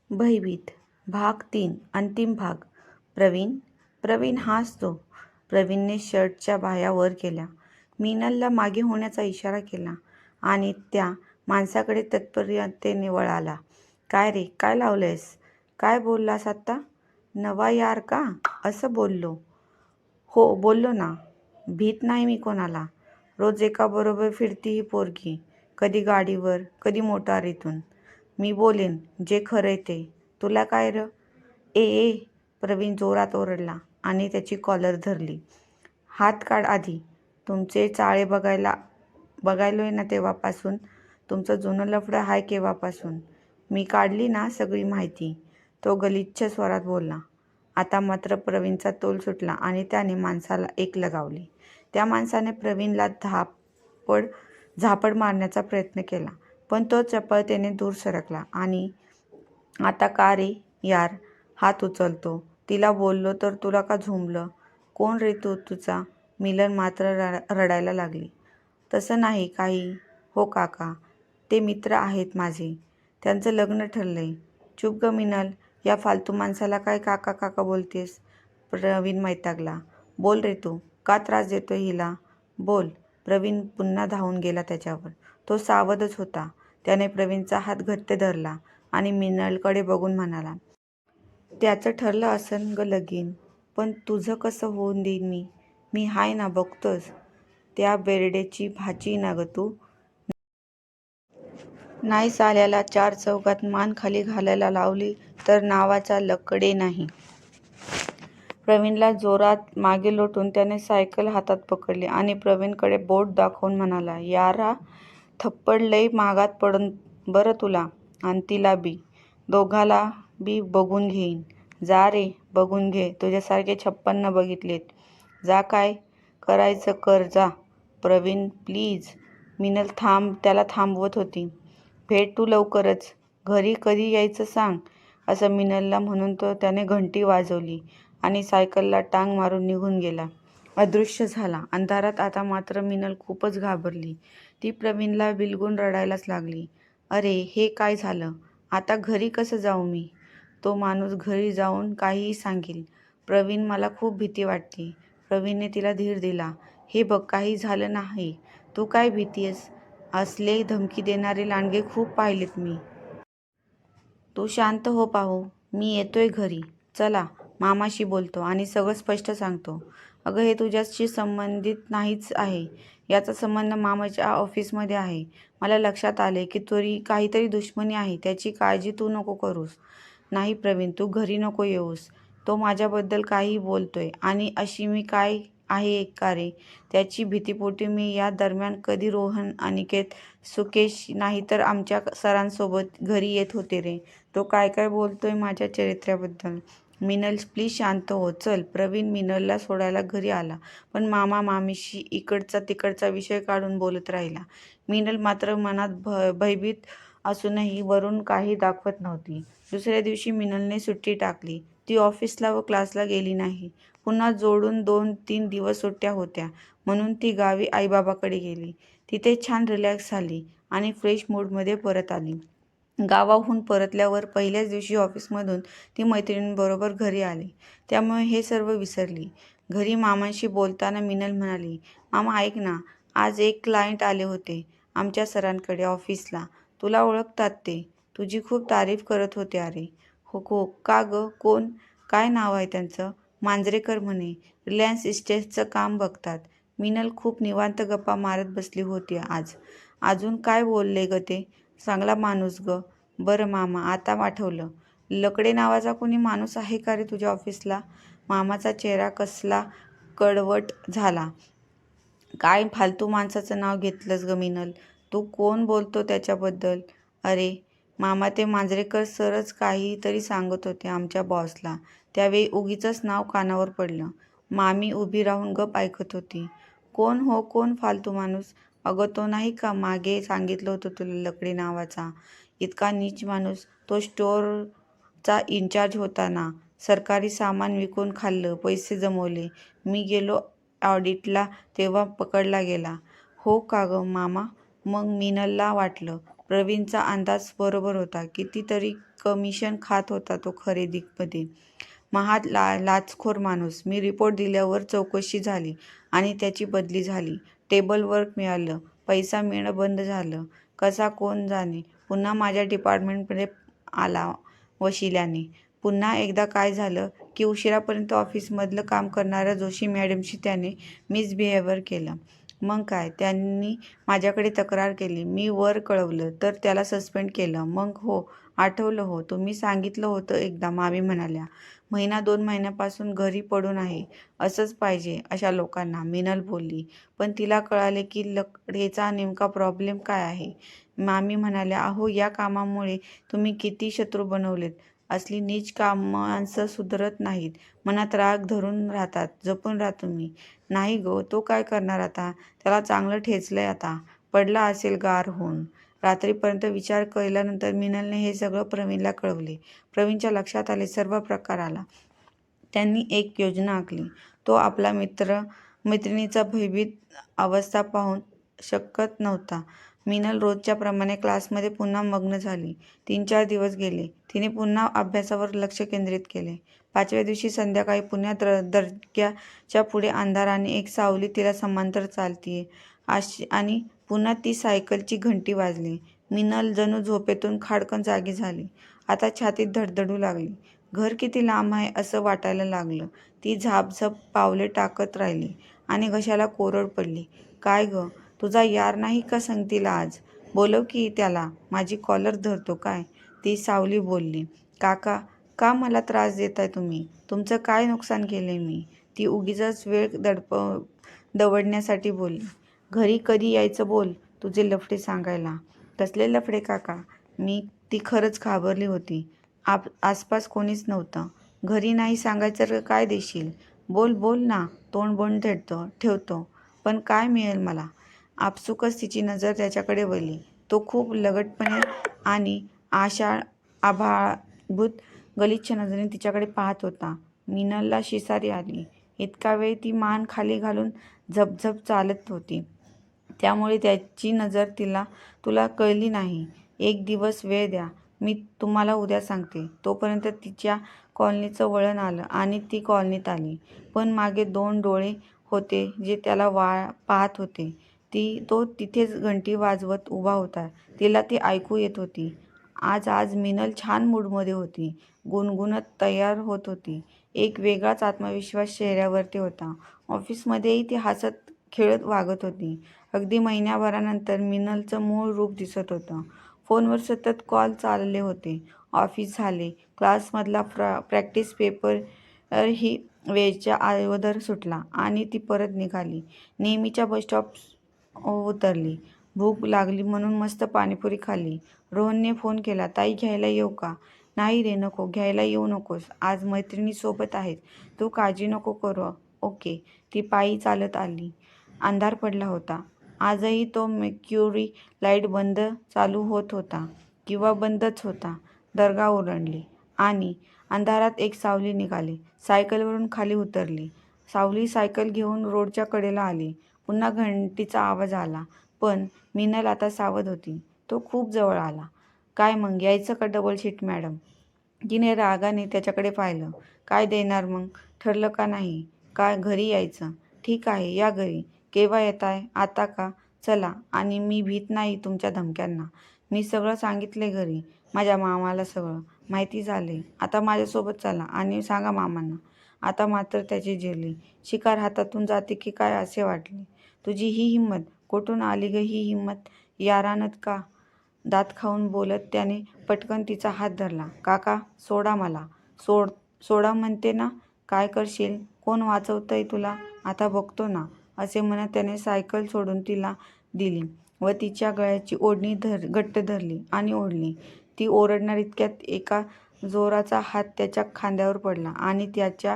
भयभीत भाग 3 अंतिम भाग. प्रवीण हाच तो. प्रवीणने शर्टच्या बाह्या वर केल्या. मिनलला मागे होण्याचा इशारा केला आणि त्या माणसाकडे तत्परतेने वळाला. काय रे, काय लावलंयस? काय बोललास आत्ता? नवा यार का? असं बोललो. हो बोललो ना. भीत नाही मी कोणाला. रोज एकाबरोबर फिरती ही पोरगी. कधी गाडीवर, कधी मोटारीतून. मी बोलेन जे खरंय ते. तुला काय र? ए, प्रवीण जोरात ओरडला आणि त्याची कॉलर धरली. हात काढ आधी. तुमचे चाळे बघायलोय ना तेव्हापासून. तुमचं जुनं लफडं हाय केव्हापासून. मी काढली ना सगळी माहिती. तो गलिच्छ स्वरात बोलला. आता मात्र प्रवीणचा तोल सुटला आणि त्याने माणसाला एक लगावली. त्या माणसाने प्रवीणला झापड मारण्याचा प्रयत्न केला, पण तो चपळतेने दूर सरकला आणि आता का रे यार हात उचलतो? तिला बोललो तर तुला का झोंबलं? कोण रे तू तुझा? मिलन मात्र रडायला लागली. तसं नाही काही हो काका, ते मित्र आहेत माझे. त्यांचं लग्न ठरलंय. चुप ग मिनल, या फालतू माणसाला काय काका काका बोलतेस? प्रवीण वैतागला. बोल रे तू, का त्रास देतोय हिला? बोल. प्रवीण पुन्हा धावून गेला त्याच्यावर. तो सावधच होता. त्याने प्रवीणचा हात घट्ट धरला आणि मिनलकडे बघून म्हणाला, त्याचं ठरलं असन ग लगीन, पण तुझं कसं होऊन देईन मी? मी हाय ना, बघतोस. त्या बेर्डेची भाची ना ग तू? नाही साल्याला चार चौघात मान खाली घालायला लावली तर नावाचा लकडे नाही. प्रवीणला जोरात मागे लोटून त्याने सायकल हातात पकडली आणि प्रवीणकडे बोट दाखवून म्हणाला, यारा थप्पड लई महागात पडन बरं तुला आणि तिला बी. दोघाला बी बघून घेईन. जा रे, बघून घे. तुझ्यासारखे 56 बघितलेत. जा, काय करायचं कर जा. प्रवीण प्लीज. मिनल त्याला थांबवत होती. भेट तू लवकरच. घरी कधी यायचं सांग. असं मिनलला म्हणून त्याने घंटी वाजवली आणि सायकलला टांग मारून निघून गेला. अदृश्य झाला अंधारात. आता मात्र मिनल खूपच घाबरली. ती प्रवीणला बिलगून रडायलाच लागली. अरे हे काय झालं? आता घरी कसं जाऊ मी? तो माणूस घरी जाऊन काहीही सांगेल. प्रवीण, मला खूप भीती वाटते. प्रवीणने तिला धीर दिला. हे बघ, काही झालं नाही. तू काय भीतीयस? असले धमकी देणारे लांडगे खूप पाहिलेत मी. तू शांत हो पाहू. मी येतोय घरी. चला, मामाशी बोलतो आणि सगळं स्पष्ट सांगतो. अगं, हे तुझ्याशी संबंधित नाहीच आहे. याचा संबंध मामाच्या ऑफिसमध्ये आहे. मला लक्षात आले की काहीतरी दुश्मनी आहे. त्याची काळजी तू नको करूस. नाही प्रवीण, तू घरी नको येऊस. तो माझ्याबद्दल काहीही बोलतोय आणि अशी मी काय आहे का रे? त्याची भीतीपोटी मी या दरम्यान कधी रोहन, अनिकेत, सुकेश नाहीतर आमच्या सरांसोबत घरी येत होते रे. तो काय काय बोलतोय माझ्या चरित्र्याबद्दल. मिनल प्लीज शांत हो. चल. प्रवीण मिनलला सोडायला घरी आला, पण मामा मामीशी इकडचा तिकडचा विषय काढून बोलत राहिला. मिनल मात्र मनात भयभीत असूनही वरून काही दाखवत नव्हती. दुसऱ्या दिवशी मिनलने सुट्टी टाकली. ती ऑफिसला व क्लासला गेली नाही. पुन्हा जोडून 2-3 दिवस सुट्ट्या होत्या म्हणून ती गावी आईबाबाकडे गेली. तिथे छान रिलॅक्स झाली आणि फ्रेश मूडमध्ये परत आली. गावाहून परतल्यावर पहिल्याच दिवशी ऑफिसमधून ती मैत्रिणींबरोबर घरी आली. त्यामुळे हे सर्व विसरली. घरी मामांशी बोलताना मिनल म्हणाली, मामा ऐक ना, आज एक क्लायंट आले होते आमच्या सरांकडे ऑफिसला. तुला ओळखतात ते. तुझी खूप तारीफ करत होते. अरे हो. का ग? कोण? काय नाव आहे त्यांचं? मांजरेकर म्हणे. रिलायन्स इस्टेट्सचं काम बघतात. मिनल खूप निवांत गप्पा मारत बसली होती आज. अजून काय बोलले ग ते? चांगला माणूस ग. बरं मामा, आता आठवलं. लकडे नावाचा कोणी माणूस आहे का रे तुझ्या ऑफिसला? मामाचा चेहरा कसला कडवट झाला. काय फालतू माणसाचं नाव घेतलंस ग मिनल? तू कोण बोलतो त्याच्याबद्दल? अरे मामा, ते मांजरेकर सरच काहीतरी सांगत होते आमच्या बॉसला. त्यावेळी उगीचच नाव कानावर पडलं. मामी उभी राहून गप ऐकत होती. कोण हो? कोण फालतू माणूस? अगं, तो नाही का मागे सांगितलं होतं तुला, लकडे नावाचा. इतका नीच माणूस. तो स्टोअरचा इन्चार्ज होता ना. सरकारी सामान विकून खाल्लं, पैसे जमवले. मी गेलो ऑडिटला तेव्हा पकडला गेला. हो का ग मामा? मग मिनलला वाटलं प्रवीणचा अंदाज बरोबर होता. कितीतरी कमिशन खात होता तो खरेदीमध्ये. लाचखोर माणूस. मी रिपोर्ट दिल्यावर चौकशी झाली आणि त्याची बदली झाली. टेबल वर्क मिळालं. पैसा मिळणं बंद झालं. कसा कोण जाणे. पुन्हा माझ्या डिपार्टमेंटमध्ये आला वशिल्याने. पुन्हा एकदा काय झालं की उशिरापर्यंत ऑफिसमधलं काम करणाऱ्या जोशी मॅडमशी त्याने मिसबिहेव्हिअर केलं. मग काय, त्यांनी माझ्याकडे तक्रार केली. मी वर कळवलं तर त्याला सस्पेंड केलं. मग हो, आठवलं हो, तुम्ही सांगितलं होतं एकदा, मामी म्हणाल्या. 1-2 महिन्यापासून घरी पडून आहे. असंच पाहिजे अशा लोकांना, मिनल बोलली. पण तिला कळाले की लकडेचा नेमका प्रॉब्लेम काय आहे. मामी म्हणाल्या, अहो, या कामामुळे तुम्ही किती शत्रू बनवलेत. असली नीच माणसं सुधरत नाहीत. मनात राग धरून राहतात. जपून राहा तुम्ही. नाही गो, तो काय करणार आता. त्याला चांगलं ठेचलंय आता. पडला असेल गार होऊन. रात्रीपर्यंत विचार केल्यानंतर मिनलने हे सगळं प्रवीणला कळवले. प्रवीणच्या लक्षात आले. सर्व प्रकार आला. त्यांनी एक योजना आखली. तो आपला मैत्रिणीचा भयभीत अवस्था पाहू शकत नव्हता. मिनल रोजच्या प्रमाणे क्लासमध्ये पुन्हा मग्न झाली. 3-4 दिवस गेले. तिने पुन्हा अभ्यासावर लक्ष केंद्रित केले. 5व्या दिवशी संध्याकाळी पुन्हा दर्ग्याच्या पुढे अंधार आणि एक सावली तिला समांतर चालतीये आणि पुन्हा ती सायकलची घंटी वाजली. मिनल जणू झोपेतून खाडकन जागी झाली. आता छातीत धडधडू लागली. घर किती लांब आहे असं वाटायला लागलं. ती झापझप पावले टाकत राहिली आणि घशाला कोरड पडली. काय ग, तुझा यार नाही का संगतीला आज? बोलव की त्याला. माझी कॉलर धरतो काय? ती सावली बोलली. काका, का मला त्रास देताय तुम्ही? तुमचं काय नुकसान केलंय मी? ती उगीचच वेळ दवडण्यासाठी बोलली. घरी कधी यायचं बोल, तुझे लफडे सांगायला. कसले लफडे काका? ती खरंच घाबरली होती. आसपास कोणीच नव्हतं. घरी नाही सांगायचं तर काय देशील? बोल बोल ना. तोंड बंद ठेवतो. पण काय मिळेल मला? आपसुकच तिची नजर त्याच्याकडे वळली. तो खूप लगटपणे आणि आभाळभूत गलिच्छ नजरेने तिच्याकडे पाहत होता. मिनलला शिसारी आली. इतका वेळ ती मान खाली घालून झपझप चालत होती. त्यामुळे त्याची नजर तुला कळली नाही. 1 दिवस वेळ द्या. मी तुम्हाला उद्या सांगते. तोपर्यंत तिच्या कॉलनीचं वळण आलं आणि ती कॉलनीत आली. पण मागे 2 डोळे होते जे त्याला पाहत होते. तो तिथेच घंटी वाजवत उभा होता. तिला ती ऐकू येत होती. आज मिनल छान मूडमध्ये होती. गुणगुणत तयार होत होती. एक वेगळाच आत्मविश्वास चेहऱ्यावरती होता. ऑफिसमध्येही ती हसत खेळत वागत होती. अगदी महिन्याभरानंतर मिनलचं मूळ रूप दिसत होतं. फोनवर सतत कॉल चालले होते. ऑफिस झाले. क्लासमधला प्रॅक्टिस पेपरही वेळेच्या अगोदर सुटला आणि ती परत निघाली. नेहमीच्या बसस्टॉप उतरली. भूक लागली म्हणून मस्त पाणीपुरी खाल्ली. रोहनने फोन केला. ताई, घ्यायला येऊ का? नाही रे, नको. घ्यायला येऊ नकोस. आज मैत्रिणी सोबत आहेत. तू काळजी नको करू. ओके. ती पायी चालत आली. अंधार पडला होता. आजही तो मर्क्युरी लाईट बंद चालू होत होता किंवा बंदच होता. दर्गा ओलांडली आणि अंधारात एक सावली निघाली. सायकलवरून खाली उतरली. सावली सायकल घेऊन रोडच्या कडेला आली. पुन्हा घंटीचा आवाज आला. पण मिनल आता सावध होती. तो खूप जवळ आला. काय मग, यायचं का डबल शीट मॅडम? तिने रागाने त्याच्याकडे पाहिलं. काय देणार मग? ठरलं का नाही? काय घरी यायचं? ठीक आहे, या घरी. केव्हा येताय? आता का? चला. आणि मी भीत नाही तुमच्या धमक्यांना. मी सगळं सांगितलंय घरी. माझ्या मामाला सगळं माहिती झालंय. आता माझ्यासोबत चला आणि सांगा मामांना. आता मात्र त्याची जिरली. शिकार हातातून जाते की काय असे वाटले. तुझी ही हिंमत? कुठून आली ग ही हिंमत? यारानत का? दात खाऊन बोलत त्याने पटकन तिचा हात धरला. काका, सोडा मला. सोडा म्हणते ना. काय करशील? कोण वाचवतंय तुला? आता बघतो ना. असे म्हणत त्याने सायकल सोडून तिला दिली व तिच्या गळ्याची ओढणी घट्ट धरली आणि ओढली. ती ओरडणार इतक्यात एका जोराचा हात त्याच्या खांद्यावर पडला आणि त्याच्या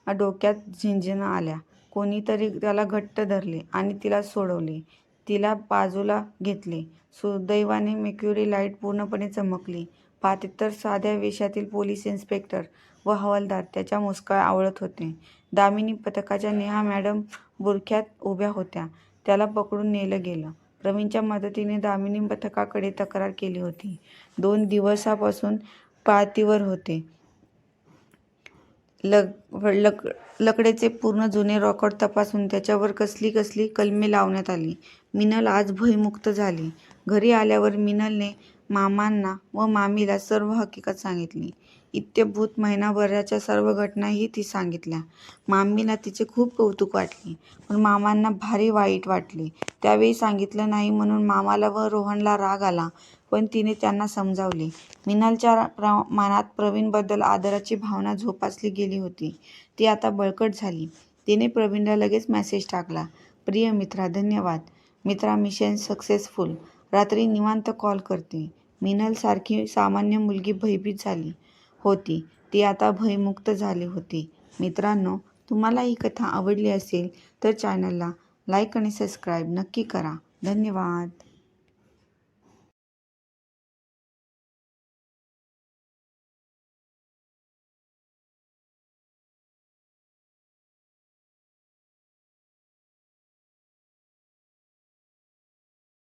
डोक्यात झिंझिण्या आल्या. कोणीतरी त्याला घट्ट धरले आणि तिला सोडवले. तिला बाजूला घेतले. सुदैवाने मर्क्युरी लाईट पूर्णपणे चमकली. पातेतर साध्या वेशातील पोलीस इन्स्पेक्टर व हवालदार त्याच्या मुसक्या आवळत होते. दामिनी पथकाच्या नेहा मॅडम बुरख्यात उभ्या होत्या. त्याला पकडून नेलं गेलं. प्रवीणच्या मदतीने दामिनी पथकाकडे तक्रार केली होती. 2 दिवसापासून पाळतीवर होते. लकडेचे पूर्ण जुने रेकॉर्ड तपासून त्याच्यावर कसली कसली कलमे लावण्यात आली. मिनल आज भयमुक्त झाली. घरी आल्यावर मिनलने मामांना व मामीला सर्व हकीकत सांगितली. इत्थंभूत महिनाभराच्या सर्व घटनाही ती सांगितल्या. मामीला तिचे खूप कौतुक वाटले, पण मामांना भारी वाईट वाटले. त्यावेळी सांगितलं नाही म्हणून मामाला व रोहनला राग आला, पण तिने त्यांना समजावले. मिनलच्या मनात प्रवीणबद्दल आदराची भावना जोपासली गेली होती, ती आता बळकट झाली. तिने प्रवीणला लगेच मेसेज टाकला, प्रिय मित्रा, धन्यवाद. मित्रा, मिशन सक्सेसफुल. रात्री निवांत कॉल करते. मिनलसारखी सामान्य मुलगी भयभीत झाली होती, ती आता भयमुक्त झाली होती. मित्रांनो, तुम्हाला ही कथा आवडली असेल तर चॅनलला लाईक आणि सबस्क्राईब नक्की करा. धन्यवाद.